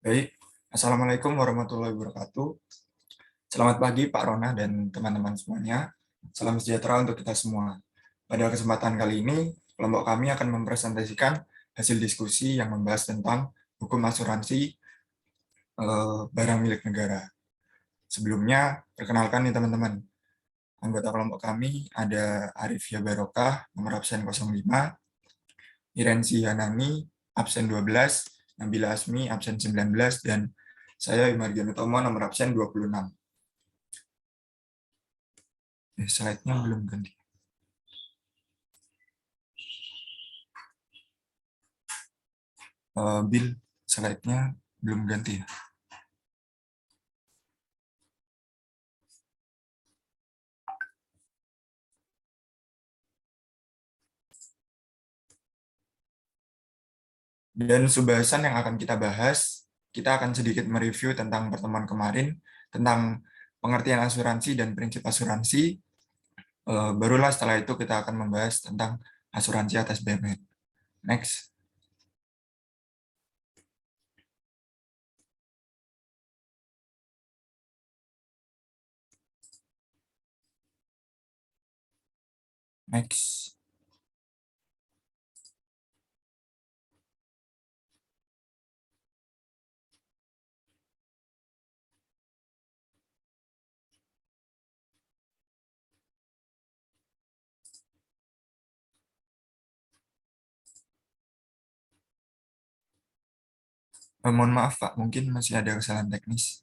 Baik, Assalamualaikum warahmatullahi wabarakatuh. Selamat pagi Pak Rona dan teman-teman semuanya. Salam sejahtera untuk kita semua. Pada kesempatan kali ini, kelompok kami akan mempresentasikan hasil diskusi yang membahas tentang hukum asuransi barang milik negara. Sebelumnya, perkenalkan nih teman-teman. Anggota kelompok kami ada Arifia Barokah, nomor absen 05, Irensi Hanani, absen 12, Nabila Asmi, absen 19, dan saya Imargian Utomo, nomor absen 26. Slide-nya belum ganti. Bill, slide-nya belum ganti ya. Dan pembahasan yang akan kita bahas, kita akan sedikit mereview tentang pertemuan kemarin, tentang pengertian asuransi dan prinsip asuransi. Barulah setelah itu kita akan membahas tentang asuransi atas BMN. Next. Next. Mohon maaf Pak, mungkin masih ada kesalahan teknis.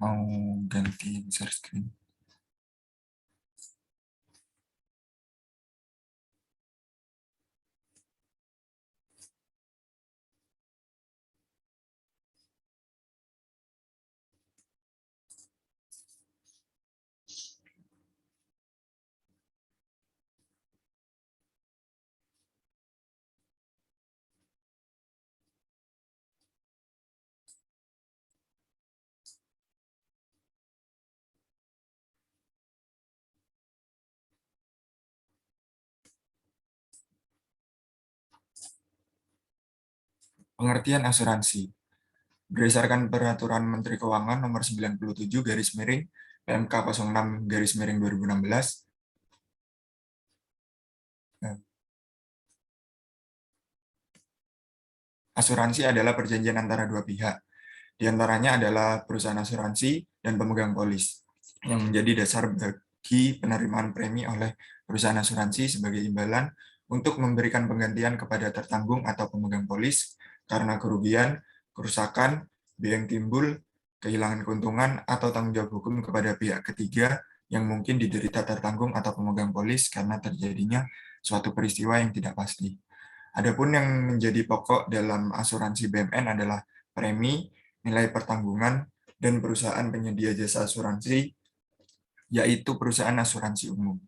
Mau ganti share screen. Pengertian asuransi. Berdasarkan Peraturan Menteri Keuangan Nomor 97 garis miring PMK 06 garis miring 2016, asuransi adalah perjanjian antara dua pihak. Di antaranya adalah perusahaan asuransi dan pemegang polis, yang menjadi dasar bagi penerimaan premi oleh perusahaan asuransi sebagai imbalan untuk memberikan penggantian kepada tertanggung atau pemegang polis karena kerugian, kerusakan, biaya yang timbul, kehilangan keuntungan, atau tanggung jawab hukum kepada pihak ketiga yang mungkin diderita tertanggung atau pemegang polis karena terjadinya suatu peristiwa yang tidak pasti. Adapun yang menjadi pokok dalam asuransi BMN adalah premi, nilai pertanggungan, dan perusahaan penyedia jasa asuransi, yaitu perusahaan asuransi umum,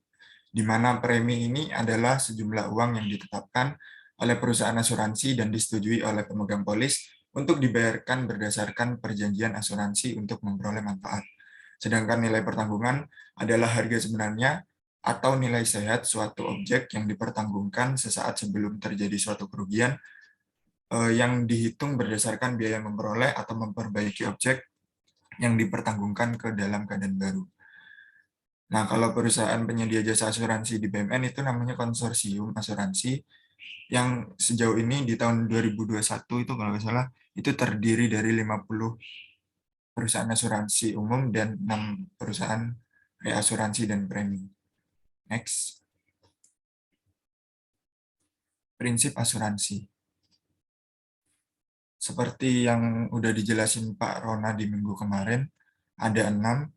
di mana premi ini adalah sejumlah uang yang ditetapkan oleh perusahaan asuransi dan disetujui oleh pemegang polis untuk dibayarkan berdasarkan perjanjian asuransi untuk memperoleh manfaat. Sedangkan nilai pertanggungan adalah harga sebenarnya atau nilai sehat suatu objek yang dipertanggungkan sesaat sebelum terjadi suatu kerugian yang dihitung berdasarkan biaya memperoleh atau memperbaiki objek yang dipertanggungkan ke dalam keadaan baru. Nah, kalau perusahaan penyedia jasa asuransi di BMN itu namanya konsorsium asuransi yang sejauh ini di tahun 2021 itu kalau nggak salah itu terdiri dari 50 perusahaan asuransi umum dan 6 perusahaan reasuransi dan premi. Next. Prinsip asuransi. Seperti yang udah dijelasin Pak Rona di minggu kemarin, ada 6.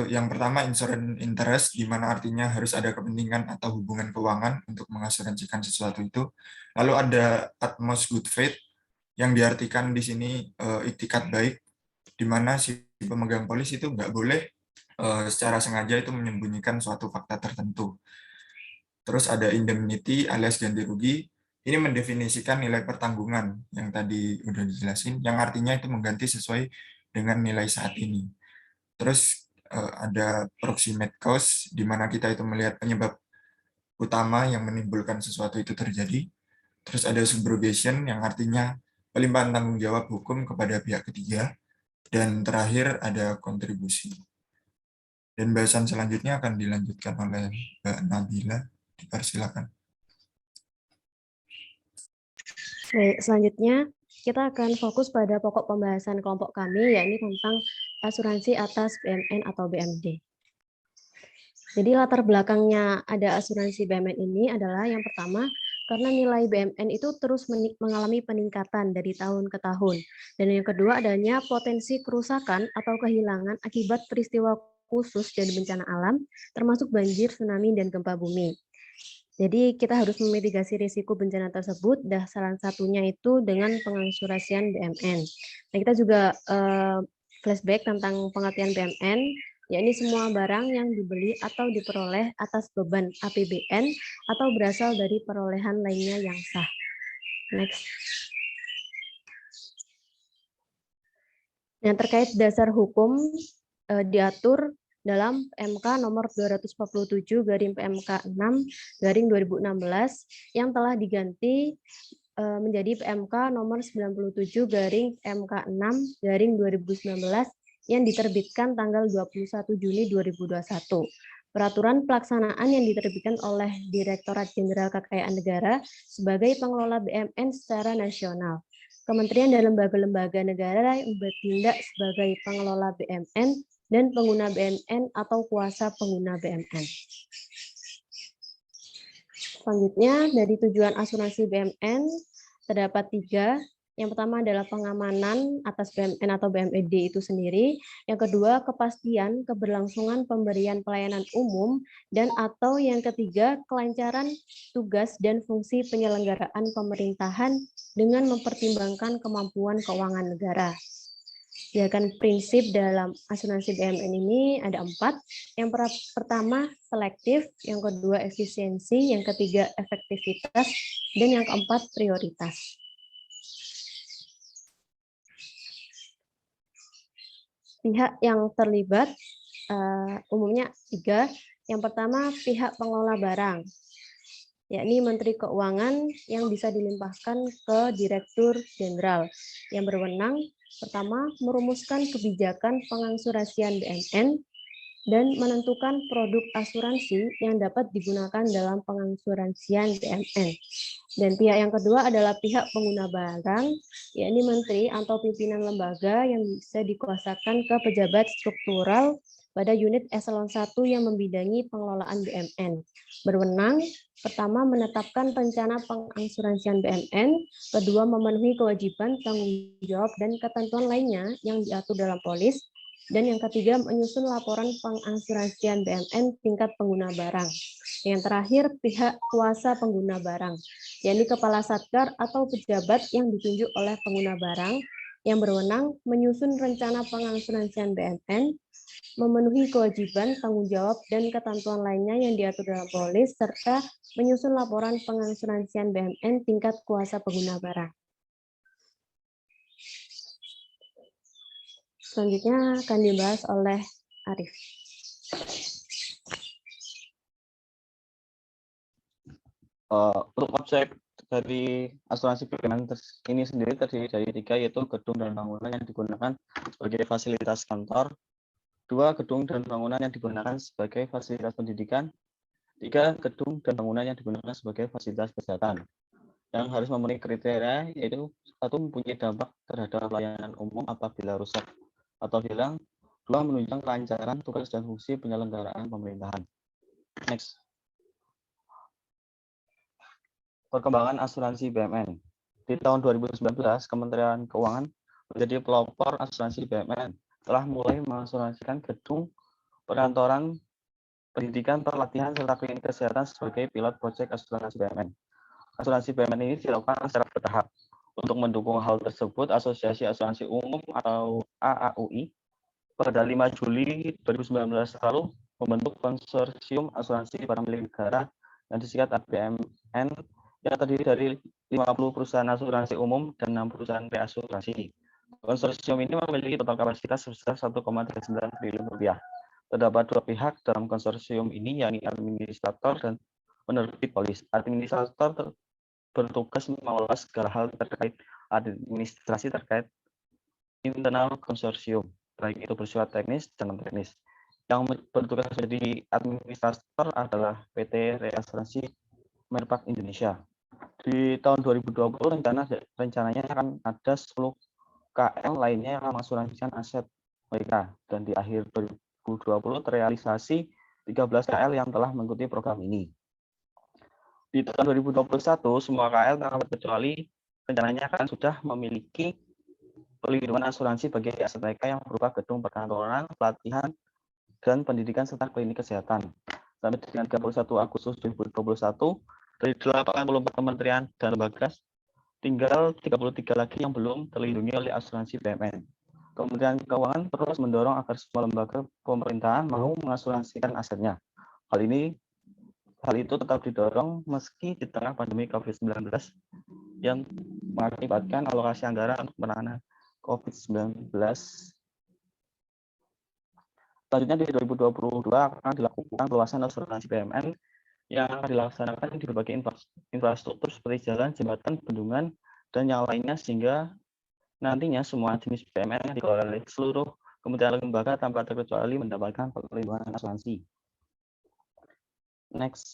Yang pertama insurance interest, di mana artinya harus ada kepentingan atau hubungan keuangan untuk mengasuransikan sesuatu itu. Lalu ada utmost good faith, yang diartikan di sini iktikat baik, di mana si pemegang polis itu nggak boleh secara sengaja itu menyembunyikan suatu fakta tertentu. Terus ada indemnity alias ganti rugi, ini mendefinisikan nilai pertanggungan yang tadi udah dijelasin, yang artinya itu mengganti sesuai dengan nilai saat ini. Terus ada proximate cause, di mana kita itu melihat penyebab utama yang menimbulkan sesuatu itu terjadi. Terus ada subrogation yang artinya pelimpahan tanggung jawab hukum kepada pihak ketiga. Dan terakhir ada kontribusi. Dan bahasan selanjutnya akan dilanjutkan oleh Mbak Nabila. Dipersilakan. Baik, selanjutnya kita akan fokus pada pokok pembahasan kelompok kami, yakni tentang asuransi atas BMN atau BMD. Jadi latar belakangnya ada asuransi BMN ini adalah yang pertama, karena nilai BMN itu terus mengalami peningkatan dari tahun ke tahun. Dan yang kedua adanya potensi kerusakan atau kehilangan akibat peristiwa khusus dan bencana alam, termasuk banjir, tsunami, dan gempa bumi. Jadi kita harus memitigasi risiko bencana tersebut, dan salah satunya itu dengan pengasuransian BMN. Nah, kita juga flashback tentang pengertian BMN, yakni semua barang yang dibeli atau diperoleh atas beban APBN atau berasal dari perolehan lainnya yang sah. Next. Yang terkait dasar hukum diatur dalam MK nomor 247 garing PMK 6 garing 2016 yang telah diganti menjadi PMK nomor 97 garing PMK 6 garing 2019 yang diterbitkan tanggal 21 Juni 2021. Peraturan pelaksanaan yang diterbitkan oleh Direktorat Jenderal Kekayaan Negara sebagai pengelola BMN secara nasional. Kementerian dan lembaga-lembaga negara yang bertindak sebagai pengelola BMN dan pengguna BMN atau kuasa pengguna BMN. Selanjutnya, dari tujuan asuransi BMN terdapat 3. Yang pertama adalah pengamanan atas BMN atau BMED itu sendiri. Yang kedua, kepastian keberlangsungan pemberian pelayanan umum. Dan atau yang ketiga, kelancaran tugas dan fungsi penyelenggaraan pemerintahan dengan mempertimbangkan kemampuan keuangan negara. Ya kan, prinsip dalam asuransi BMN ini ada 4. Yang pertama selektif, yang kedua efisiensi, yang ketiga efektivitas, dan yang keempat prioritas. Pihak yang terlibat umumnya 3. Yang pertama pihak pengelola barang, yakni Menteri Keuangan yang bisa dilimpahkan ke Direktur Jenderal yang berwenang pertama merumuskan kebijakan pengasuransian BMN dan menentukan produk asuransi yang dapat digunakan dalam pengasuransian BMN. Dan pihak yang kedua adalah pihak pengguna barang, yakni menteri atau pimpinan lembaga yang bisa dikuasakan ke pejabat struktural pada unit eselon 1 yang membidangi pengelolaan BMN. Berwenang, pertama menetapkan rencana pengasuransian BMN, kedua memenuhi kewajiban tanggung jawab dan ketentuan lainnya yang diatur dalam polis, dan yang ketiga menyusun laporan pengasuransian BMN tingkat pengguna barang. Yang terakhir pihak kuasa pengguna barang, yakni kepala satker atau pejabat yang ditunjuk oleh pengguna barang yang berwenang menyusun rencana pengasuransian BMN, memenuhi kewajiban tanggung jawab dan ketentuan lainnya yang diatur dalam polis, serta menyusun laporan pengasuransian BMN tingkat kuasa pengguna barang. Selanjutnya akan dibahas oleh Arif. Untuk objek dari asuransi BMN ini sendiri terdiri dari 3, yaitu gedung dan bangunan yang digunakan sebagai fasilitas kantor, 2, gedung dan bangunan yang digunakan sebagai fasilitas pendidikan, 3, gedung dan bangunan yang digunakan sebagai fasilitas kesehatan. Yang harus memenuhi kriteria yaitu 1, mempunyai dampak terhadap pelayanan umum apabila rusak atau hilang, 2, menunjang kelancaran tugas dan fungsi penyelenggaraan pemerintahan. Next. Perkembangan asuransi BMN. Di tahun 2019, Kementerian Keuangan menjadi pelopor asuransi BMN, telah mulai mengasuransikan gedung, perkantoran, pendidikan, pelatihan, serta klinik kesehatan sebagai pilot proyek asuransi BMN. Asuransi BMN ini dilakukan secara bertahap. Untuk mendukung hal tersebut, Asosiasi Asuransi Umum atau AAUI pada 5 Juli 2019 lalu membentuk konsorsium asuransi barang milik negara yang disingkat ABMN yang terdiri dari 50 perusahaan asuransi umum dan 6 perusahaan reasuransi. Konsorsium ini memiliki total kapasitas sebesar 1,39 triliun rupiah. Terdapat 2 pihak dalam konsorsium ini, yakni administrator dan penerbit polis. Administrator bertugas mengelola segala hal terkait administrasi terkait internal konsorsium, baik itu bersifat teknis dan non-teknis. Yang bertugas menjadi administrator adalah PT Reasuransi Merpak Indonesia. Di tahun 2020 rencananya akan ada 10 KL lainnya yang mengasuransikan aset mereka, dan di akhir 2020 terrealisasi 13 KL yang telah mengikuti program ini. Di tahun 2021 semua KL tanpa terkecuali rencananya akan sudah memiliki perlindungan asuransi bagi aset mereka yang berupa gedung perkantoran, pelatihan, dan pendidikan serta klinik kesehatan. Sampai dengan 31 Agustus 2021, dari 84 kementerian dan lembaga, tinggal 33 lagi yang belum terlindungi oleh asuransi BUMN. Kementerian Keuangan terus mendorong agar semua lembaga pemerintahan mau mengasuransikan asetnya. Hal itu tetap didorong meski di tengah pandemi COVID-19 yang mengakibatkan alokasi anggaran untuk penanganan COVID-19. Selanjutnya di 2022 akan dilakukan perluasan asuransi BUMN yang akan dilaksanakan di berbagai infrastruktur seperti jalan, jembatan, bendungan, dan yang lainnya, sehingga nantinya semua jenis BUMN yang dikelola oleh seluruh kementerian lembaga tanpa terkecuali mendapatkan perlindungan asuransi. Next.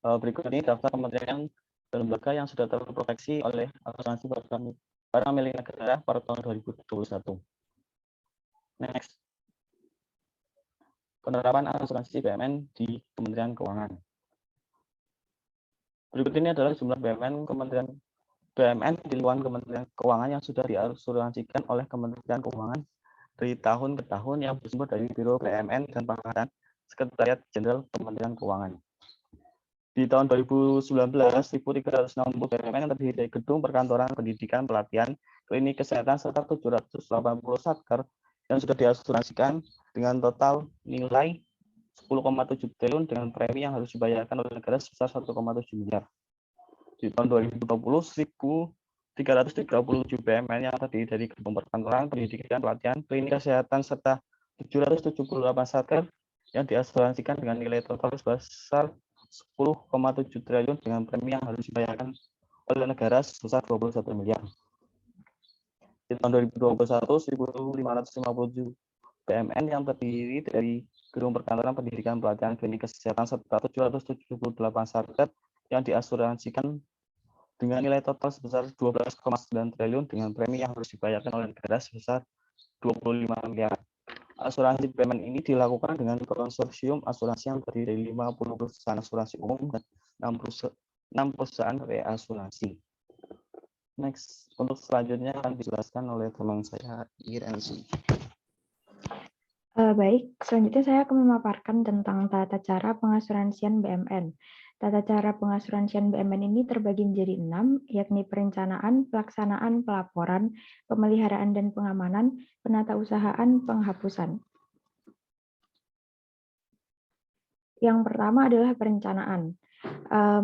Berikut ini daftar kementerian dan lembaga yang sudah terproteksi oleh asuransi barang milik negara pada tahun 2021. Next. Penerapan asuransi BUMN di Kementerian Keuangan. Berikut ini adalah jumlah BUMN di luar Kementerian Keuangan yang sudah diasuransikan oleh Kementerian Keuangan dari tahun ke tahun yang bersumber dari Biro BUMN dan Pangkatan Sekretariat Jenderal Kementerian Keuangan. Di tahun 2019, 1.360 BUMN yang terdiri dari gedung perkantoran, pendidikan, pelatihan, klinik kesehatan, serta 780 satker yang sudah diasuransikan dengan total nilai 10,7 triliun dengan premi yang harus dibayarkan oleh negara sebesar 1,7 miliar. Di tahun 2020, 1.337 BUMN yang terdiri dari gedung perkantoran, pendidikan, pelatihan, klinik kesehatan, serta 778 satker yang diasuransikan dengan nilai total sebesar 10,7 triliun dengan premi yang harus dibayarkan oleh negara sebesar 21 miliar. Di tahun 2021, 1.557 BUMN yang terdiri dari gedung perkantoran, pendidikan, pelatihan, klinik kesehatan, serta 778 satker yang diasuransikan dengan nilai total sebesar 12,9 triliun dengan premi yang harus dibayarkan oleh negara sebesar 25 miliar. Asuransi BUMN ini dilakukan dengan konsorsium asuransi yang terdiri dari 50 perusahaan asuransi umum dan 6 perusahaan reasuransi. Next, untuk selanjutnya akan dijelaskan oleh teman saya, Irensi. Baik, selanjutnya saya akan memaparkan tentang tata cara pengasuransian BUMN. Tata cara pengasuransian BUMN ini terbagi menjadi 6, yakni perencanaan, pelaksanaan, pelaporan, pemeliharaan dan pengamanan, penatausahaan, penghapusan. Yang pertama adalah perencanaan.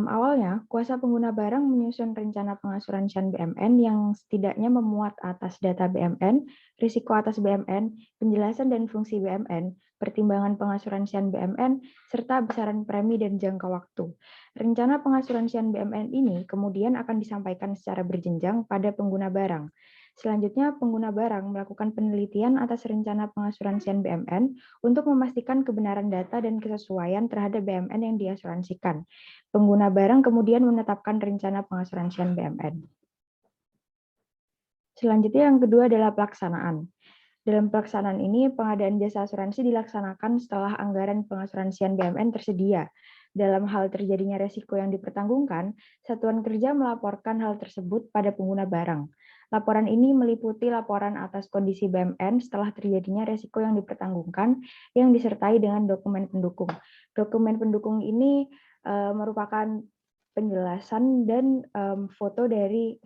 Awalnya, kuasa pengguna barang menyusun rencana pengasuransian BUMN yang setidaknya memuat atas data BUMN, risiko atas BUMN, penjelasan dan fungsi BUMN, pertimbangan pengasuransian BUMN, serta besaran premi dan jangka waktu. Rencana pengasuransian BUMN ini kemudian akan disampaikan secara berjenjang pada pengguna barang. Selanjutnya, pengguna barang melakukan penelitian atas rencana pengasuransian BUMN untuk memastikan kebenaran data dan kesesuaian terhadap BUMN yang diasuransikan. Pengguna barang kemudian menetapkan rencana pengasuransian BUMN. Selanjutnya yang kedua adalah pelaksanaan. Dalam pelaksanaan ini, pengadaan jasa asuransi dilaksanakan setelah anggaran pengasuransian BUMN tersedia. Dalam hal terjadinya resiko yang dipertanggungkan, Satuan Kerja melaporkan hal tersebut pada pengguna barang. Laporan ini meliputi laporan atas kondisi BUMN setelah terjadinya resiko yang dipertanggungkan yang disertai dengan dokumen pendukung. Dokumen pendukung ini merupakan penjelasan dan foto dari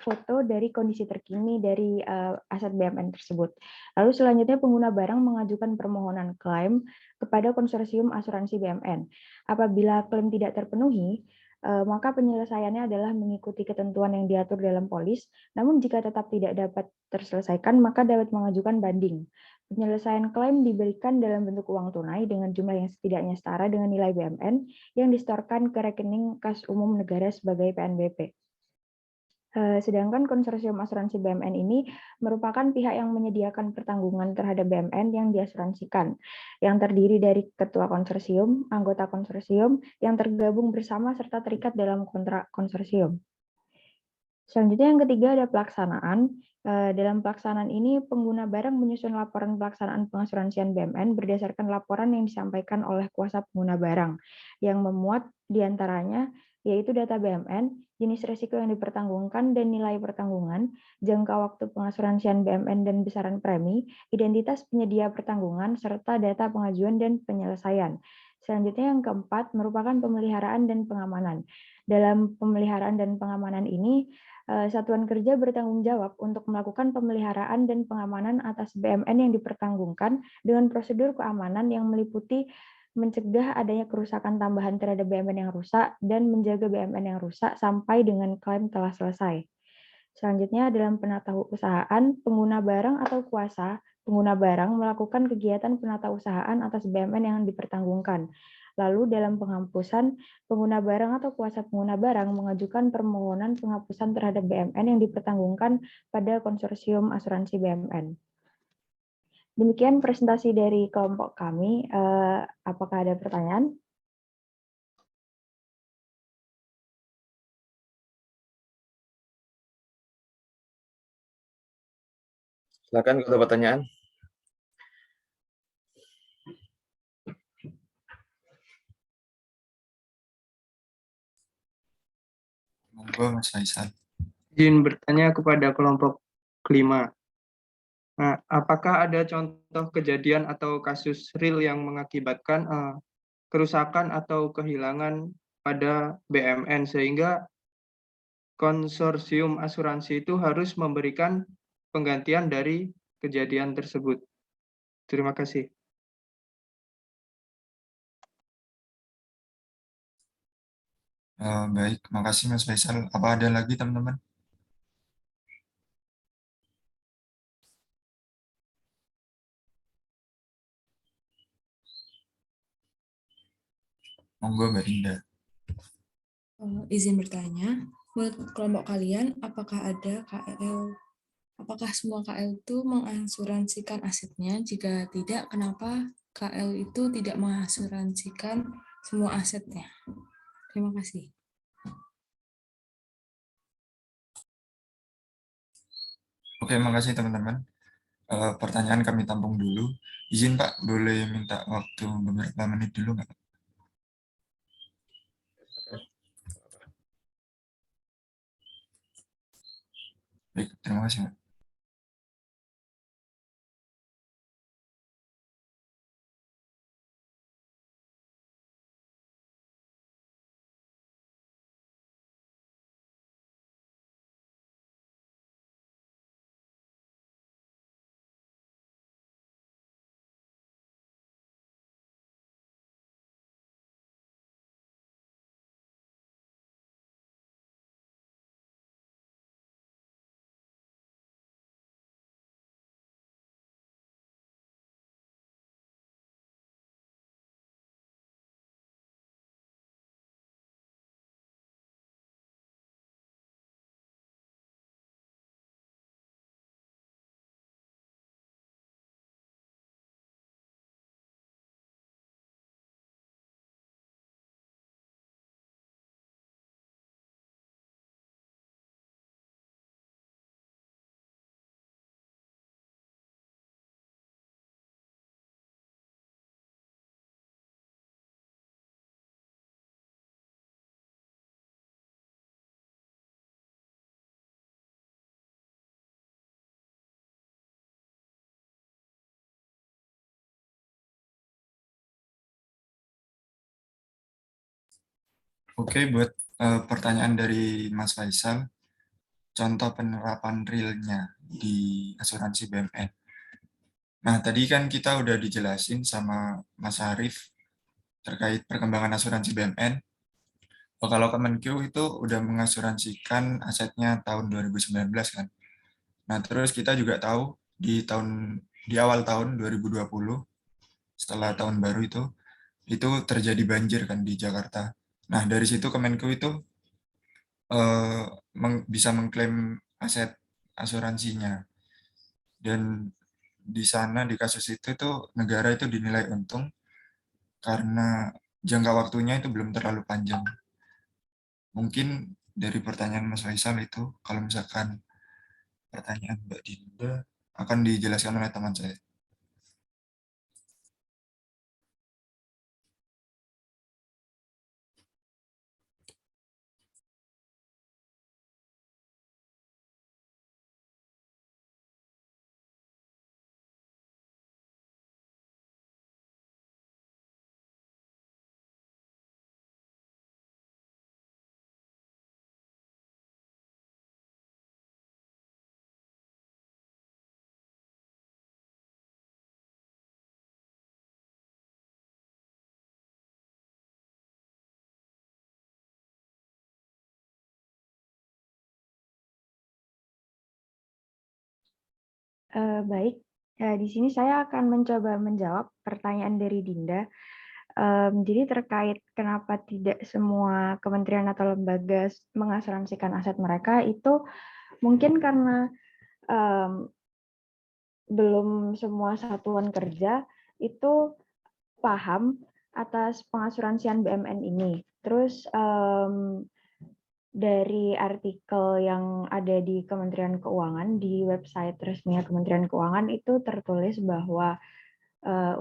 kondisi terkini dari aset BUMN tersebut. Lalu selanjutnya pengguna barang mengajukan permohonan klaim kepada konsorsium asuransi BUMN. Apabila klaim tidak terpenuhi, maka penyelesaiannya adalah mengikuti ketentuan yang diatur dalam polis. Namun jika tetap tidak dapat terselesaikan, maka dapat mengajukan banding. Penyelesaian klaim diberikan dalam bentuk uang tunai dengan jumlah yang setidaknya setara dengan nilai BMN yang disetorkan ke rekening kas umum negara sebagai PNBP. Sedangkan konsorsium asuransi BMN ini merupakan pihak yang menyediakan pertanggungan terhadap BMN yang diasuransikan, yang terdiri dari ketua konsorsium, anggota konsorsium, yang tergabung bersama serta terikat dalam kontrak konsorsium. Selanjutnya yang ketiga ada pelaksanaan. Dalam pelaksanaan ini, pengguna barang menyusun laporan pelaksanaan pengasuransian BMN berdasarkan laporan yang disampaikan oleh kuasa pengguna barang, yang memuat diantaranya yaitu data BMN, jenis risiko yang dipertanggungkan dan nilai pertanggungan, jangka waktu pengasuransian BMN dan besaran premi, identitas penyedia pertanggungan, serta data pengajuan dan penyelesaian. Selanjutnya yang keempat merupakan pemeliharaan dan pengamanan. Dalam pemeliharaan dan pengamanan ini, Satuan Kerja bertanggung jawab untuk melakukan pemeliharaan dan pengamanan atas BMN yang dipertanggungkan dengan prosedur keamanan yang meliputi mencegah adanya kerusakan tambahan terhadap BMN yang rusak dan menjaga BMN yang rusak sampai dengan klaim telah selesai. Selanjutnya dalam penatausahaan, pengguna barang atau kuasa pengguna barang melakukan kegiatan penatausahaan atas BMN yang dipertanggungkan. Lalu dalam penghapusan, pengguna barang atau kuasa pengguna barang mengajukan permohonan penghapusan terhadap BMN yang dipertanggungkan pada konsorsium asuransi BMN. Demikian presentasi dari kelompok kami. Apakah ada pertanyaan? Silakan kalau ada pertanyaan. Monggo Mas Faisal. Izin bertanya kepada kelompok kelima. Nah, apakah ada contoh kejadian atau kasus real yang mengakibatkan kerusakan atau kehilangan pada BMN sehingga konsorsium asuransi itu harus memberikan penggantian dari kejadian tersebut? Terima kasih. Baik, makasih Mas Faisal. Apa ada lagi teman-teman? Monggo Mbak Indah. Izin bertanya, menurut kelompok kalian, apakah ada KL, apakah semua KL itu mengasuransikan asetnya? Jika tidak, kenapa KL itu tidak mengasuransikan semua asetnya? Terima kasih. Oke, makasih teman-teman. Pertanyaan kami tampung dulu. Izin Pak, boleh minta waktu beberapa menit dulu nggak? Baik, terima kasih Pak. Oke, buat pertanyaan dari Mas Faisal, contoh penerapan realnya di asuransi BMN. Nah, tadi kan kita udah dijelasin sama Mas Arief terkait perkembangan asuransi BMN. Kalau Kemenkeu itu udah mengasuransikan asetnya tahun 2019 kan. Nah, terus kita juga tahu di awal tahun 2020 setelah tahun baru itu terjadi banjir kan di Jakarta. Nah, dari situ Kemenkeu itu bisa mengklaim aset asuransinya. Dan di sana di kasus itu tuh negara itu dinilai untung karena jangka waktunya itu belum terlalu panjang. Mungkin dari pertanyaan Mas Faisal itu, kalau misalkan pertanyaan Mbak Dinda akan dijelaskan oleh teman saya. Baik, di sini saya akan mencoba menjawab pertanyaan dari Dinda. Jadi terkait kenapa tidak semua kementerian atau lembaga mengasuransikan aset mereka, itu mungkin karena belum semua satuan kerja itu paham atas pengasuransian BUMN ini. Terus dari artikel yang ada di Kementerian Keuangan, di website resminya Kementerian Keuangan itu tertulis bahwa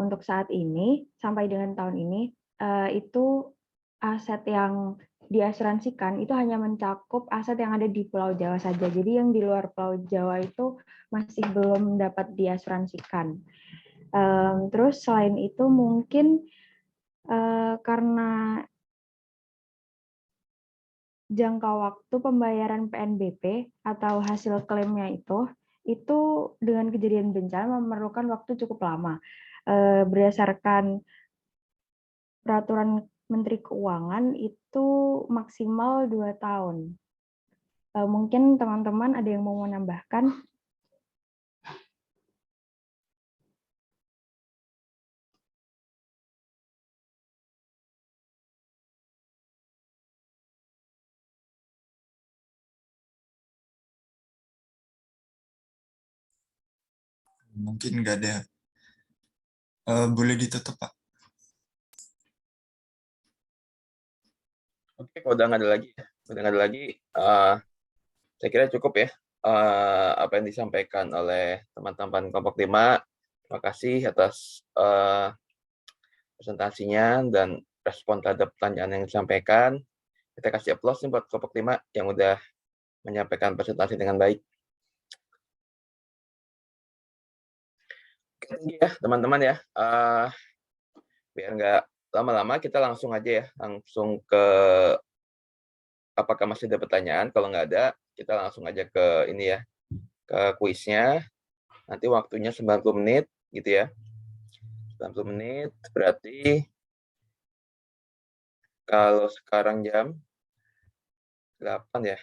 untuk saat ini, sampai dengan tahun ini, itu aset yang diasuransikan itu hanya mencakup aset yang ada di Pulau Jawa saja. Jadi yang di luar Pulau Jawa itu masih belum dapat diasuransikan. Terus selain itu mungkin karena jangka waktu pembayaran PNBP atau hasil klaimnya itu dengan kejadian bencana memerlukan waktu cukup lama. Berdasarkan peraturan Menteri Keuangan itu maksimal 2 tahun. Mungkin teman-teman ada yang mau menambahkan? Mungkin nggak ada. Boleh ditutup, Pak. Oke, kalau udah nggak ada lagi, saya kira cukup ya apa yang disampaikan oleh teman-teman kelompok 5. Terima kasih atas presentasinya dan respon terhadap pertanyaan yang disampaikan. Kita kasih aplaus nih buat kelompok 5 yang udah menyampaikan presentasi dengan baik. Oke, ya teman-teman ya, biar nggak lama-lama kita langsung aja ya, langsung ke apakah masih ada pertanyaan. Kalau nggak ada, kita langsung aja ke ini ya, ke kuisnya. Nanti waktunya 90 menit gitu ya. 90 menit berarti kalau sekarang jam 8 ya.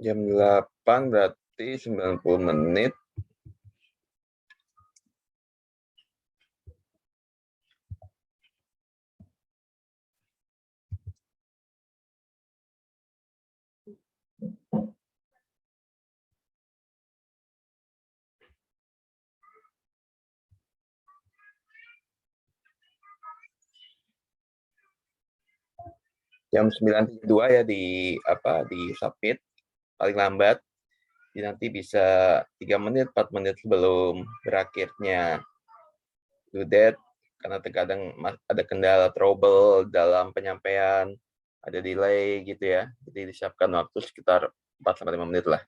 Jam 8 berarti 90 menit. Jam 9.32 ya di submit paling lambat. Jadi nanti bisa 3 menit, 4 menit sebelum berakhirnya due date, karena terkadang ada kendala trouble dalam penyampaian, ada delay gitu ya. Jadi disiapkan waktu sekitar 4-5 menit lah.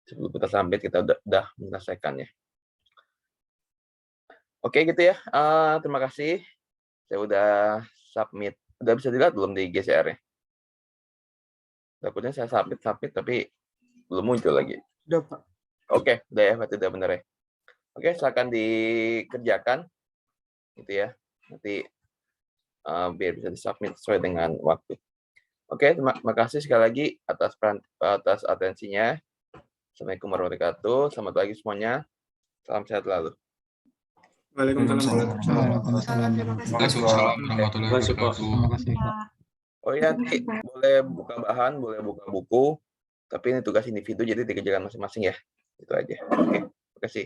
Sebelum kita submit, kita udah menyelesaikannya. Oke gitu ya, terima kasih. Saya udah submit. Udah bisa dilihat belum di GCR-nya? Takutnya saya submit, tapi belum muncul lagi. Udah, Pak. Oke, udah ya, berarti udah bener ya. Oke, silakan dikerjakan, gitu ya. Nanti biar bisa disubmit sesuai dengan waktu. Oke, terima kasih sekali lagi atas atensinya. Assalamualaikum warahmatullahi wabarakatuh. Selamat pagi semuanya. Salam sehat selalu. Waalaikumsalam. Waalaikumsalam warahmatullahi wabarakatuh. Terima kasih. Oh iya, nanti boleh buka bahan, boleh buka buku, tapi ini tugas individu, jadi dikerjakan masing-masing ya. Itu aja. Oke, terima kasih.